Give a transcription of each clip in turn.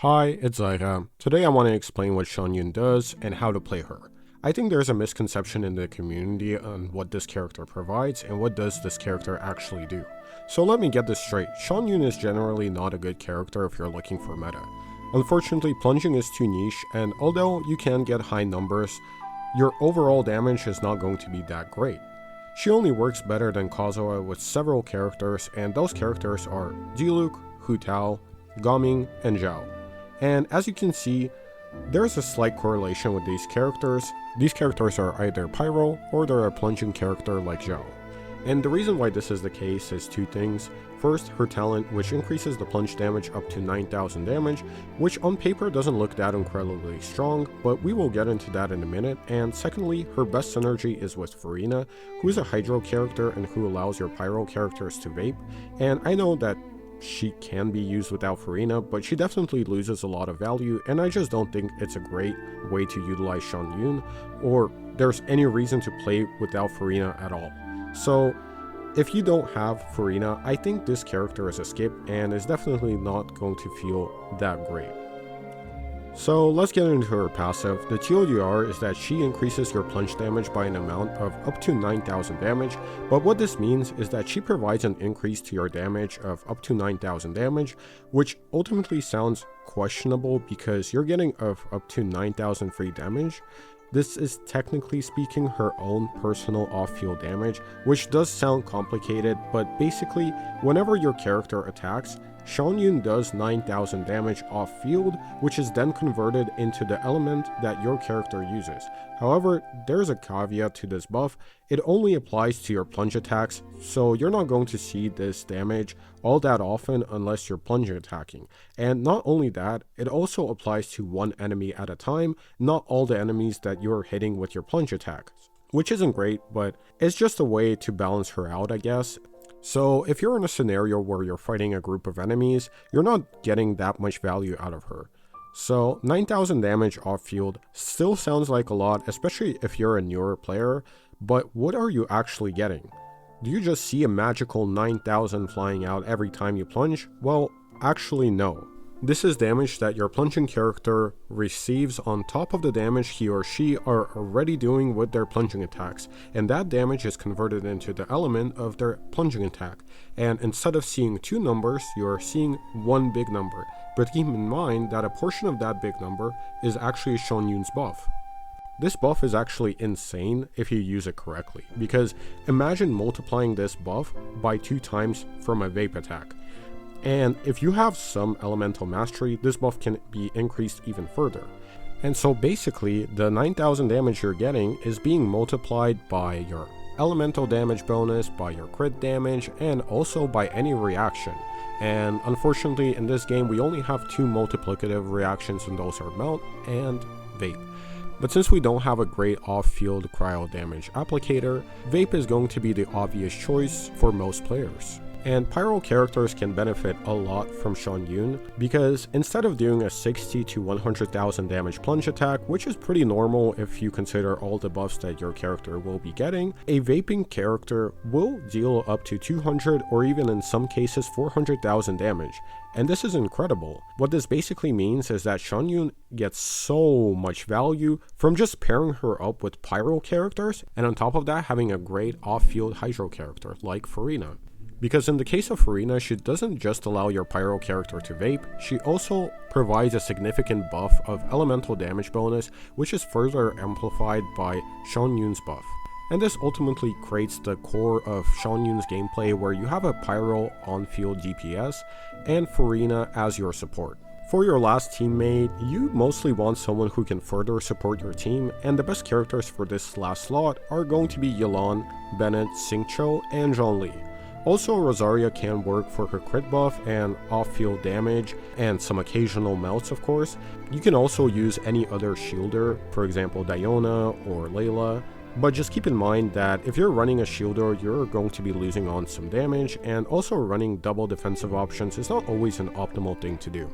Hi, it's Zaira. Today I want to explain what Xianyun does and how to play her. I think there's a misconception in the community on what this character provides and what does this character actually do. So let me get this straight. Xianyun is generally not a good character if you're looking for meta. Unfortunately, plunging is too niche, and although you can get high numbers, your overall damage is not going to be that great. She only works better than Kazuha with several characters, and those characters are Diluc, Hu Tao, Gaming, and Zhao. And as you can see, there's a slight correlation with these characters. These characters are either Pyro or they're a plunging character like Zhao. And the reason why this is the case is two things. First, her talent, which increases the plunge damage up to 9,000 damage, which on paper doesn't look that incredibly strong, but we will get into that in a minute. And secondly, her best synergy is with Furina, who is a Hydro character and who allows your Pyro characters to vape. And I know that she can be used without Furina, but she definitely loses a lot of value, and I just don't think it's a great way to utilize Xianyun, or there's any reason to play without Furina at all. So if you don't have Furina, I think this character is a skip and is definitely not going to feel that great. So let's get into her passive. The TLDR is that she increases your plunge damage by an amount of up to 9,000 damage, but what this means is that she provides an increase to your damage of up to 9,000 damage, which ultimately sounds questionable because you're getting up to 9,000 free damage. This is technically speaking her own personal off-field damage, which does sound complicated, but basically, whenever your character attacks, Xianyun does 9,000 damage off-field, which is then converted into the element that your character uses. However, there's a caveat to this buff. It only applies to your plunge attacks, so you're not going to see this damage all that often unless you're plunge attacking. And not only that, it also applies to one enemy at a time, not all the enemies that you're hitting with your plunge attacks. Which isn't great, but it's just a way to balance her out, I guess. So if you're in a scenario where you're fighting a group of enemies, you're not getting that much value out of her. So 9,000 damage off field still sounds like a lot, especially if you're a newer player, but what are you actually getting? Do you just see a magical 9,000 flying out every time you plunge? Well, actually no. This is damage that your plunging character receives on top of the damage he or she are already doing with their plunging attacks, and that damage is converted into the element of their plunging attack. And instead of seeing two numbers, you're seeing one big number. But keep in mind that a portion of that big number is actually Xianyun's buff. This buff is actually insane if you use it correctly, because imagine multiplying this buff by 2 times from a vape attack. And if you have some elemental mastery, this buff can be increased even further. And so basically, the 9,000 damage you're getting is being multiplied by your elemental damage bonus, by your crit damage, and also by any reaction. And unfortunately, in this game, we only have 2 multiplicative reactions, and those are Melt and Vape. But since we don't have a great off-field cryo damage applicator, Vape is going to be the obvious choice for most players. And Pyro characters can benefit a lot from Xianyun because instead of doing a 60 to 100,000 damage plunge attack, which is pretty normal if you consider all the buffs that your character will be getting, a vaping character will deal up to 200 or even in some cases 400,000 damage. And this is incredible. What this basically means is that Xianyun gets so much value from just pairing her up with Pyro characters, and on top of that having a great off-field Hydro character like Furina. Because in the case of Furina, she doesn't just allow your Pyro character to vape, she also provides a significant buff of elemental damage bonus, which is further amplified by Xianyun's buff. And this ultimately creates the core of Xianyun's gameplay where you have a Pyro on-field DPS and Furina as your support. For your last teammate, you mostly want someone who can further support your team, and the best characters for this last slot are going to be Yelan, Bennett, Xingqiu, and Zhongli. Also, Rosaria can work for her crit buff and off-field damage, and some occasional melts of course. You can also use any other shielder, for example Diona or Layla, but just keep in mind that if you're running a shielder, you're going to be losing on some damage, and also running double defensive options is not always an optimal thing to do.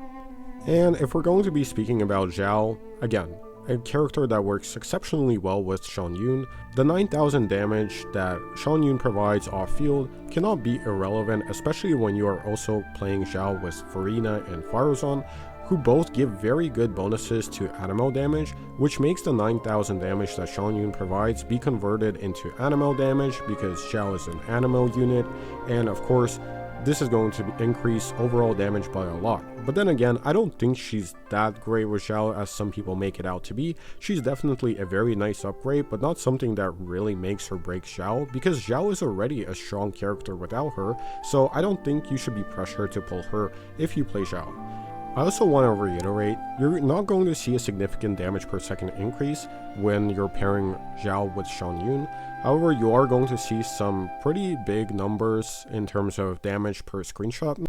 And if we're going to be speaking about Zhao, again, a character that works exceptionally well with Xianyun, the 9,000 damage that Xianyun provides off-field cannot be irrelevant, especially when you are also playing Zhao with Furina and Faruzan, who both give very good bonuses to animal damage, which makes the 9,000 damage that Xianyun provides be converted into animal damage because Xiao is an animal unit, and of course, this is going to increase overall damage by a lot. But then again, I don't think she's that great with Xiao as some people make it out to be. She's definitely a very nice upgrade, but not something that really makes or breaks Xiao, because Xiao is already a strong character without her, so I don't think you should be pressured to pull her if you play Xiao. I also want to reiterate, you're not going to see a significant damage per second increase when you're pairing Xiao with Xianyun. However, you are going to see some pretty big numbers in terms of damage per screenshot.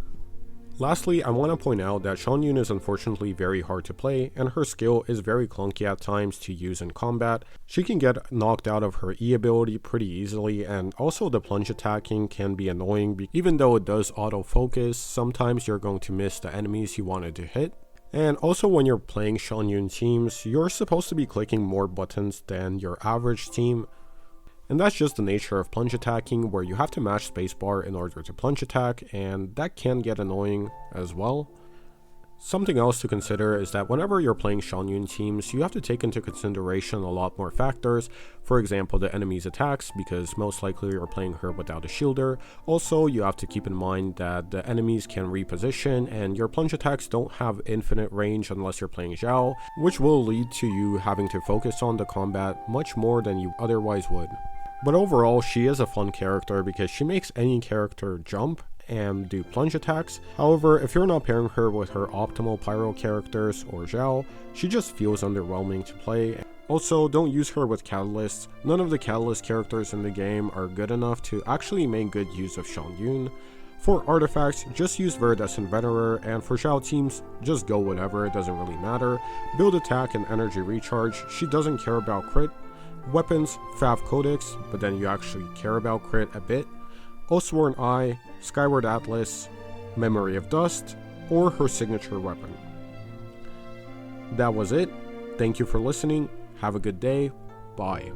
Lastly, I want to point out that Xianyun is unfortunately very hard to play, and her skill is very clunky at times to use in combat. She can get knocked out of her E ability pretty easily, and also the plunge attacking can be annoying. Even though it does autofocus, sometimes you're going to miss the enemies you wanted to hit. And also when you're playing Xianyun teams, you're supposed to be clicking more buttons than your average team. And that's just the nature of plunge attacking, where you have to mash spacebar in order to plunge attack, and that can get annoying as well. Something else to consider is that whenever you're playing Xianyun teams, you have to take into consideration a lot more factors. For example, the enemy's attacks, because most likely you're playing her without a shielder. Also, you have to keep in mind that the enemies can reposition, and your plunge attacks don't have infinite range unless you're playing Xiao, which will lead to you having to focus on the combat much more than you otherwise would. But overall, she is a fun character because she makes any character jump and do plunge attacks. However, if you're not pairing her with her optimal pyro characters or Xiao, she just feels underwhelming to play. Also, don't use her with catalysts. None of the catalyst characters in the game are good enough to actually make good use of Xianyun. For artifacts, just use Viridescent Venerer, and for Xiao teams, just go whatever, it doesn't really matter. Build attack and energy recharge, she doesn't care about crit. Weapons, Fav Codex, but then you actually care about crit a bit. Oathsworn Eye, Skyward Atlas, Memory of Dust, or her signature weapon. That was it. Thank you for listening. Have a good day. Bye.